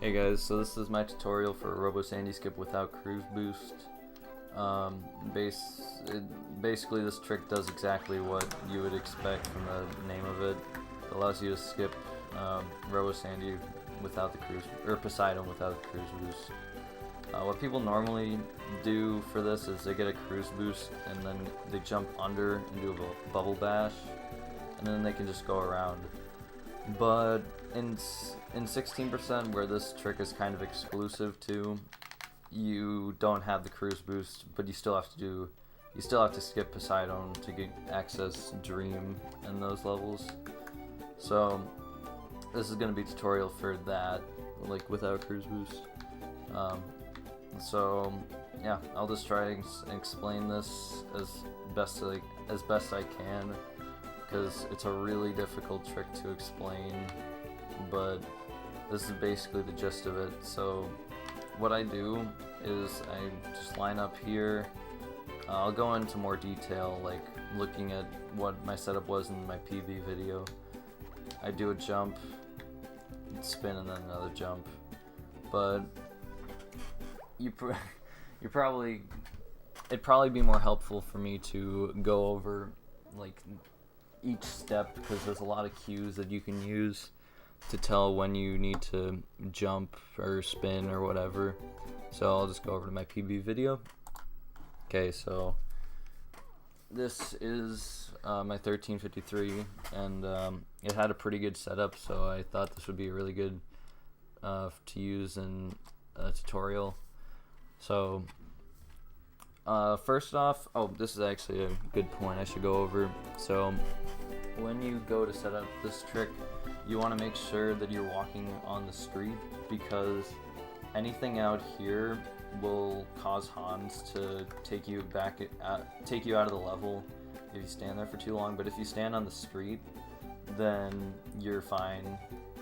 Hey guys, so this is my tutorial for Robo Sandy Skip without cruise boost. Basically this trick does exactly what you would expect from the name of it. It allows you to skip Robo Sandy without the cruise, or Poseidon without the cruise boost. What people normally do for this is they get a cruise boost and then they jump under and do a bubble bash, and then they can just go around. But in 16%, where this trick is kind of exclusive to, you don't have the cruise boost, but you still have to skip Poseidon to get access Dream and those levels. So this is going to be a tutorial for that, like without cruise boost. So yeah, I'll just try and explain this as best I can, because it's a really difficult trick to explain, but this is basically the gist of it. So what I do is I just line up here. I'll go into more detail, like looking at what my setup was in my PB video. I do a jump, spin, and then another jump. But it'd probably be more helpful for me to go over like each step, because there's a lot of cues that you can use to tell when you need to jump or spin or whatever. So I'll just go over to my PB video. Okay, so this is my 1353, and it had a pretty good setup, so I thought this would be really good to use in a tutorial. So first off, this is actually a good point I should go over. So when you go to set up this trick, you want to make sure that you're walking on the street, because anything out here will cause Hans to take you out of the level if you stand there for too long. But if you stand on the street, then you're fine.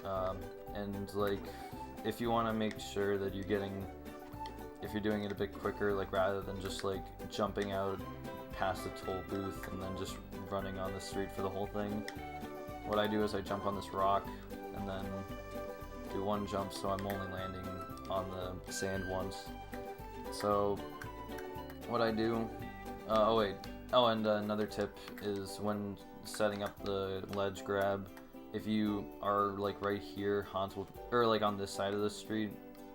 And like, if you want to make sure that if you're doing it a bit quicker, like rather than just like jumping out past the toll booth and then just running on the street for the whole thing, what I do is I jump on this rock and then do one jump, so I'm only landing on the sand once. So what I do, and another tip is when setting up the ledge grab, if you are like right here, or like on this side of the street,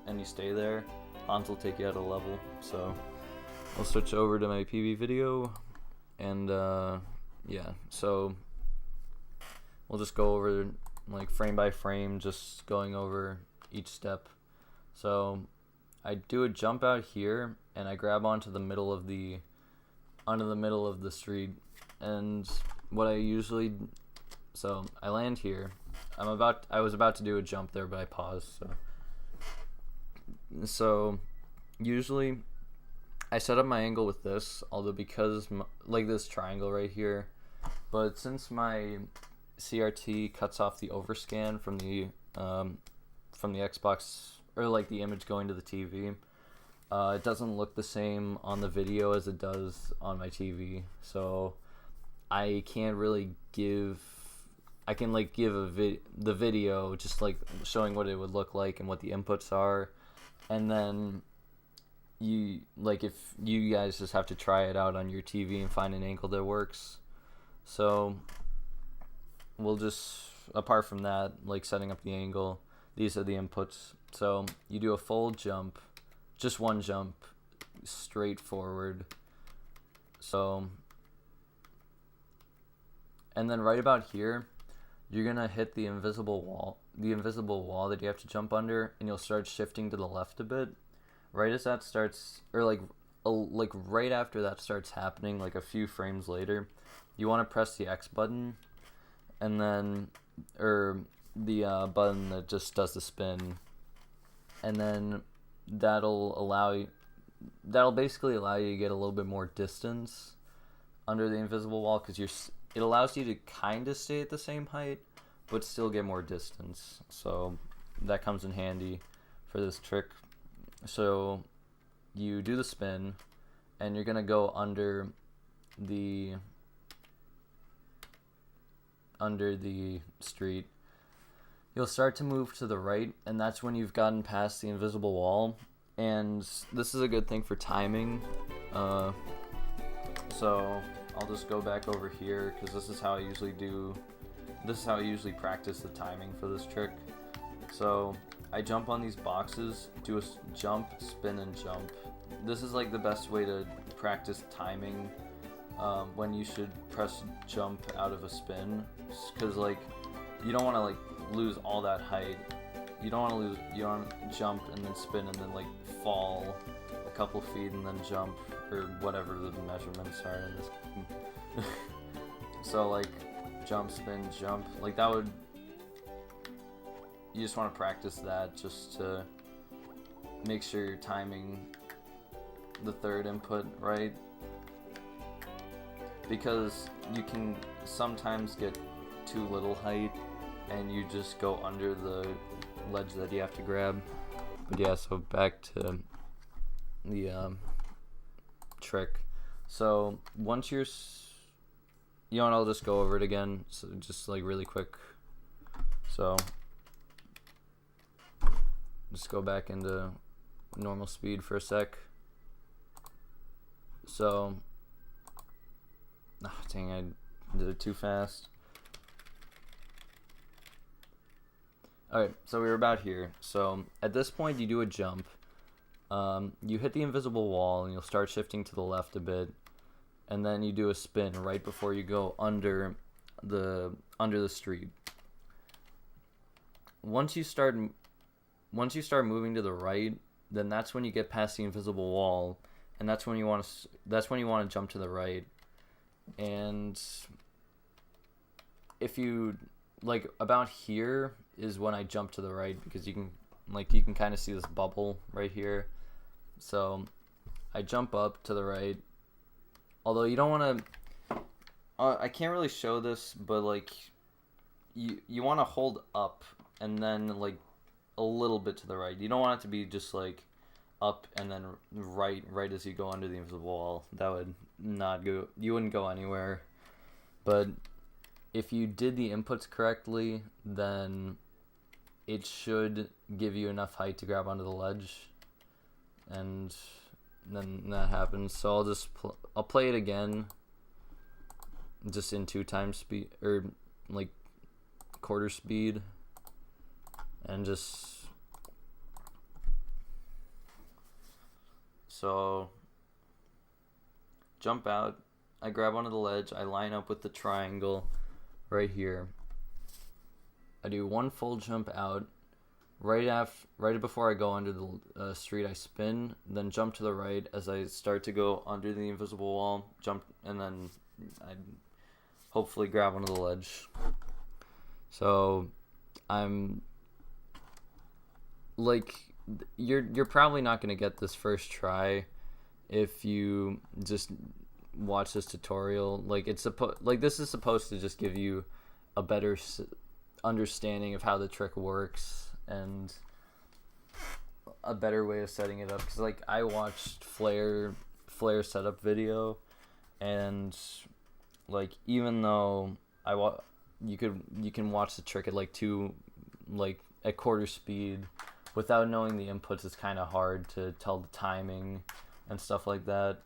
and you stay there, Hans will take you out of level. So I'll switch over to my PB video, and yeah, so we'll just go over like frame by frame, just going over each step. So I do a jump out here, and I grab onto the middle of the street, and what so I land here. I was about to do a jump there, but I paused. So usually I set up my angle with this, although because like this triangle right here, but since my CRT cuts off the overscan from the Xbox, or like the image going to the TV, it doesn't look the same on the video as it does on my TV. So I can't really give the video just like showing what it would look like and what the inputs are, and then if you guys just have to try it out on your TV and find an angle that works. So we'll just, apart from that, like setting up the angle, these are the inputs. So you do a full jump, just one jump, straight forward. So, and then right about here, you're gonna hit the invisible wall that you have to jump under, and you'll start shifting to the left a bit. Right as that starts, or like right after that starts happening, like a few frames later, you want to press the X button, and then, or the button that just does the spin, and then that'll basically allow you to get a little bit more distance under the invisible wall, because it allows you to kind of stay at the same height but still get more distance. So that comes in handy for this trick. So you do the spin, and you're gonna go under the street, you'll start to move to the right, and that's when you've gotten past the invisible wall. And this is a good thing for timing. So I'll just go back over here because this is how I usually practice the timing for this trick. So I jump on these boxes, do a jump, spin, and jump. This is like the best way to practice timing when you should press jump out of a spin, because like you don't want to like lose all that height. You don't want to jump and then spin and then like fall a couple feet and then jump, or whatever the measurements are in this. So like jump, spin, jump, like that would, you just want to practice that just to make sure you're timing the third input right, because you can sometimes get too little height and you just go under the ledge that you have to grab. But yeah, so back to the trick. So once you're you know what, I'll just go over it again, so just like really quick. So just go back into normal speed for a sec. So dang, I did it too fast. Alright, so we were about here. So at this point you do a jump. You hit the invisible wall and you'll start shifting to the left a bit, and then you do a spin right before you go under the street. Once you start moving to the right, then that's when you get past the invisible wall, and that's when you want to jump to the right. And if you like, about here is when I jump to the right, because you can kind of see this bubble right here. So I jump up to the right, although you don't want to I can't really show this, but like you want to hold up and then like a little bit to the right. You don't want it to be just like up and then right as you go under the invisible wall. That would not go, you wouldn't go anywhere. But if you did the inputs correctly, then it should give you enough height to grab onto the ledge, and then that happens. So I'll play it again, just in 2x speed, or like quarter speed, and just so jump out, I grab onto the ledge, I line up with the triangle right here. I do one full jump out. Right before I go under the street, I spin, then jump to the right as I start to go under the invisible wall, jump, and then I hopefully grab onto the ledge. So I'm like, you're probably not gonna get this first try if you just watch this tutorial. Like this is supposed to just give you a better understanding of how the trick works and a better way of setting it up, because like I watched Flare setup video, and like even though you can watch the trick at at quarter speed without knowing the inputs, it's kind of hard to tell the timing and stuff like that.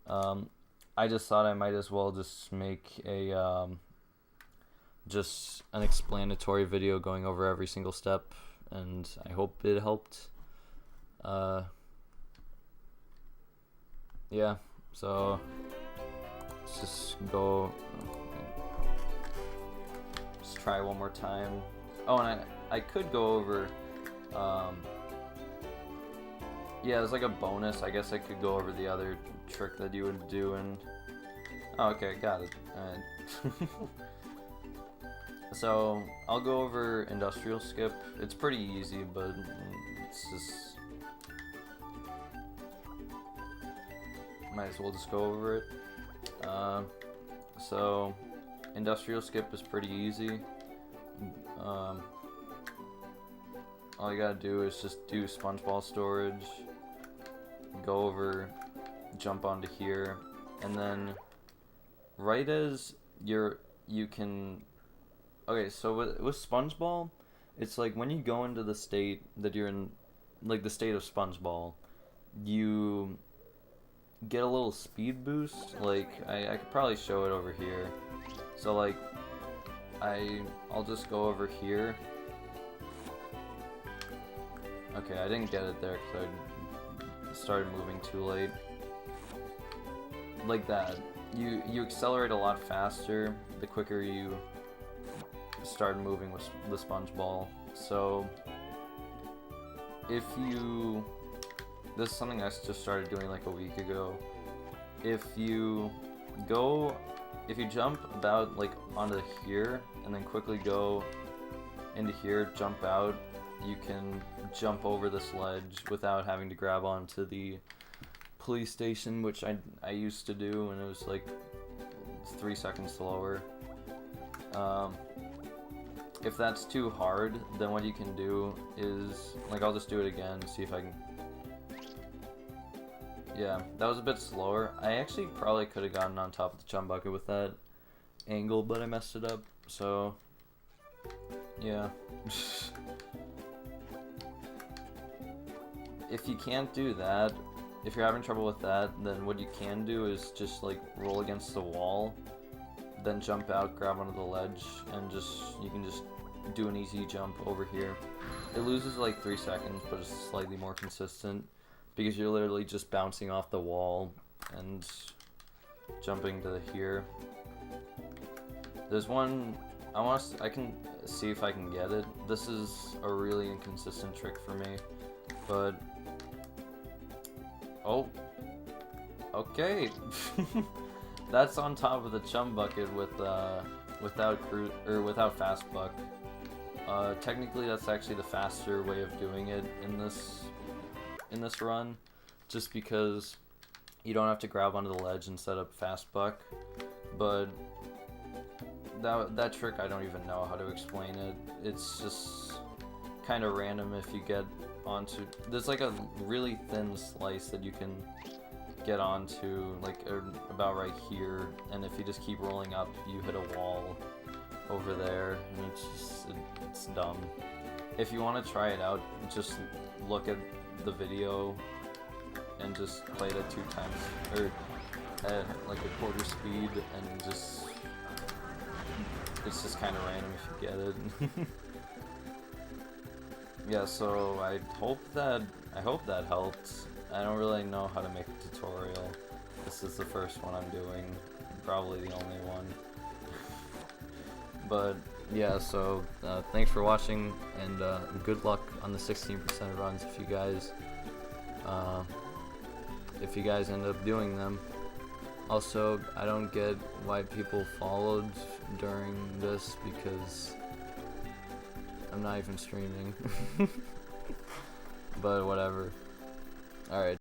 I just thought I might as well just make just an explanatory video going over every single step, and I hope it helped. Yeah, so let's just try one more time. Oh, and I could go over, yeah, it's like a bonus. I guess I could go over the other trick that you would do, and oh, okay, got it. Alright. So I'll go over industrial skip. It's pretty easy, but it's just, might as well just go over it. So industrial skip is pretty easy. All you gotta do is just do sponge ball storage, go over, jump onto here, and then right as you can. Okay, so with sponge ball, It's like when you go into the state that you're in, like the state of SpongeBall, you get a little speed boost. Like I could probably show it over here. So like I'll just go over here. Okay, I didn't get it there because I started moving too late. Like that. You accelerate a lot faster the quicker you start moving with the sponge ball. So if you, this is something I just started doing like a week ago. If you jump about like onto here and then quickly go into here, jump out, you can jump over this ledge without having to grab onto the police station, which I used to do, and it was like 3 seconds slower. If that's too hard, then what you can do is, like, I'll just do it again, see if I can. Yeah, that was a bit slower. I actually probably could have gotten on top of the chum bucket with that angle, but I messed it up, so yeah. If you can't do that, if you're having trouble with that, then what you can do is just like roll against the wall, then jump out, grab onto the ledge, and you can just do an easy jump over here. It loses like 3 seconds, but it's slightly more consistent because you're literally just bouncing off the wall and jumping to here. There's one, I can see if I can get it. This is a really inconsistent trick for me, but oh, okay. That's on top of the chum bucket without fast buck. Technically, that's actually the faster way of doing it in this run, just because you don't have to grab onto the ledge and set up fast buck. But that trick, I don't even know how to explain it. It's just kind of random if you get onto. There's like a really thin slice that you can get onto, like about right here, and if you just keep rolling up, you hit a wall over there, and it's dumb. If you want to try it out, just look at the video and just play it at 2 times, or at like a quarter speed, and it's just kind of random if you get it. Yeah, so I hope that helped. I don't really know how to make a tutorial. This is the first one I'm doing, probably the only one. But yeah, so thanks for watching, and good luck on the 16% runs if you guys end up doing them. Also, I don't get why people followed during this because I'm not even streaming. But whatever. Alright.